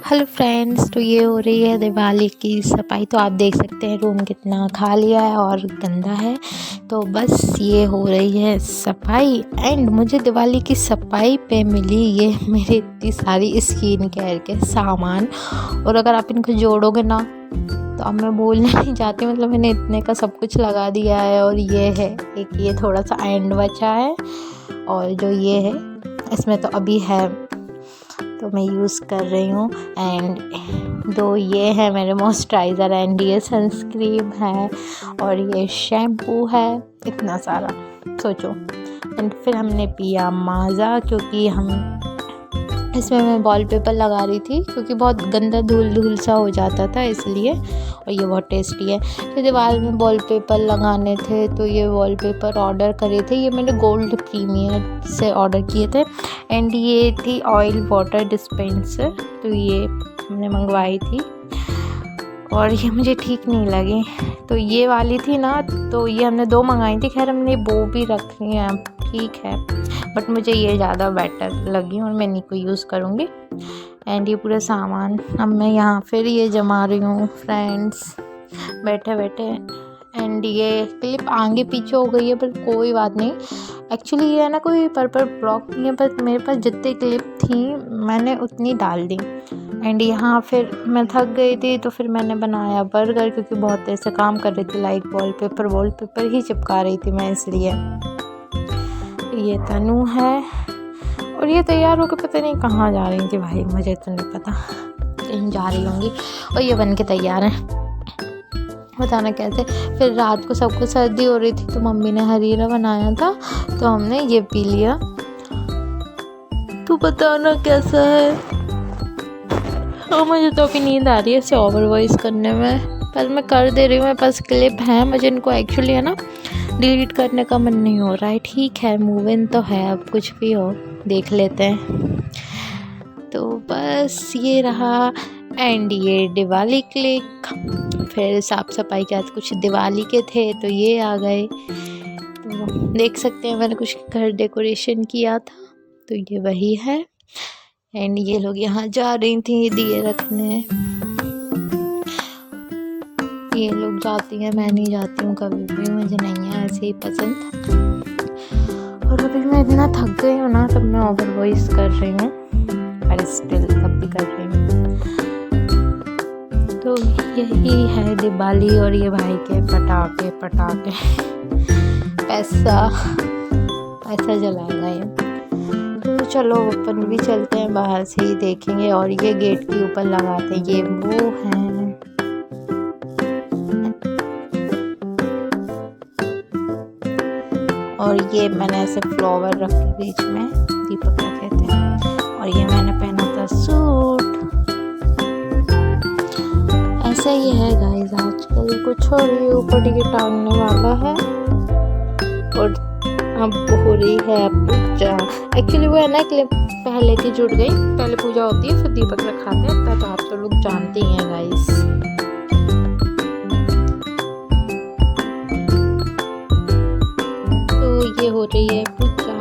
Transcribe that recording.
Hello friends, तो ये हो रही है दिवाली की सफाई। तो आप देख सकते हैं रूम कितना खाली है और गंदा है। तो बस ये हो रही है सफाई। एंड मुझे दिवाली की सफाई पे मिली ये मेरी इतनी सारी स्किन केयर के सामान। और अगर आप इनको जोड़ोगे ना तो अब मैं बोलना नहीं चाहती, मतलब मैंने इतने का सब कुछ लगा दिया है। और ये है एक, ये थोड़ा सा एंड बचा है। और जो ये है इसमें तो अभी है, तो मैं यूज़ कर रही हूँ। एंड दो ये है मेरे मॉइस्चराइज़र, एंड ये सनस्क्रीन है और ये शैम्पू है। इतना सारा सोचो। एंड फिर हमने पिया माज़ा, क्योंकि हम इसमें मैं वॉलपेपर लगा रही थी, क्योंकि बहुत गंदा धूल धूल सा हो जाता था इसलिए। और ये बहुत टेस्टी है। तो दीवार में वॉलपेपर लगाने थे, तो ये वॉलपेपर ऑर्डर करे थे। ये मैंने गोल्ड प्रीमियर से ऑर्डर किए थे। एंड ये थी ऑयल वाटर डिस्पेंसर, तो ये हमने मंगवाई थी और ये मुझे ठीक नहीं लगी। तो ये वाली थी ना, तो ये हमने दो मंगाई थी। खैर हमने वो भी रखी है, ठीक है, बट मुझे ये ज़्यादा बेटर लगी और मैं इन्हीं को यूज़ करूँगी। एंड ये पूरा सामान अब मैं यहाँ फिर ये जमा रही हूँ फ्रेंड्स, बैठे बैठे। एंड ये क्लिप आगे पीछे हो गई है, पर कोई बात नहीं। एक्चुअली ये है ना, कोई पर्पल ब्लॉक नहीं है, पर मेरे पास जितनी क्लिप थी मैंने उतनी डाल दी। एंड यहाँ फिर मैं थक गई थी, तो फिर मैंने बनाया बर्गर, क्योंकि बहुत देर से काम कर रही थी। लाइक वॉलपेपर ही चिपका रही थी मैं, इसलिए। ये तनु है और ये तैयार होकर पता नहीं कहाँ जा रही थी भाई, मुझे तो नहीं पता, कहीं जा रही होंगी। और ये बन के तैयार है, बताना कैसे। फिर रात को सबको सर्दी हो रही थी, तो मम्मी ने हरीरा बनाया था, तो हमने ये पी लिया। तू बताना कैसा है। हाँ, मुझे तो अभी नींद आ रही है इसे ओवर वॉइस करने में, पर मैं कर दे रही हूँ। मेरे पास क्लिप है, मुझे इनको एक्चुअली है ना डिलीट करने का मन नहीं हो रहा है। ठीक है, मूव इन तो है, अब कुछ भी हो देख लेते हैं। तो बस ये रहा। एंड ये दिवाली क्लिक। फिर साफ़ सफाई के आज कुछ दिवाली के थे, तो ये आ गए। तो देख सकते हैं मैंने कुछ घर डेकोरेशन किया था, तो ये वही है। एंड ये लोग यहाँ जा रही थी दिए रखने। ये लोग जाती हैं, मैं नहीं जाती हूँ कभी भी, मुझे नहीं है ऐसे ही पसंद। और अभी मैं इतना थक गई हूँ ना, तब मैं ओवर वॉइस कर रही हूँ, पर स्टिल तब भी कर रही हूँ। तो यही है दिवाली। और ये भाई के पटाखे पैसा जलाएगा ये। तो चलो अपन भी चलते हैं, बाहर से ही देखेंगे। और ये गेट के ऊपर लगाते हैं, ये वो हैं। और ये मैंने ऐसे फ्लावर रखे बीच में, दीपक रखे थे। और ये मैंने पहना था सूट। ऐसा ही है गाइस आजकल, कुछ और ये ऊपर ये टांगने वाला है। और अब हो रही है पूजा। एक्चुअली वो है ना, क्लिप पहले की जुड़ गई। पहले पूजा होती है, फिर दीपक रखाते हैं, तब आप तो लोग जानते ही हैं गाइस। तो ये हो रही है पूजा।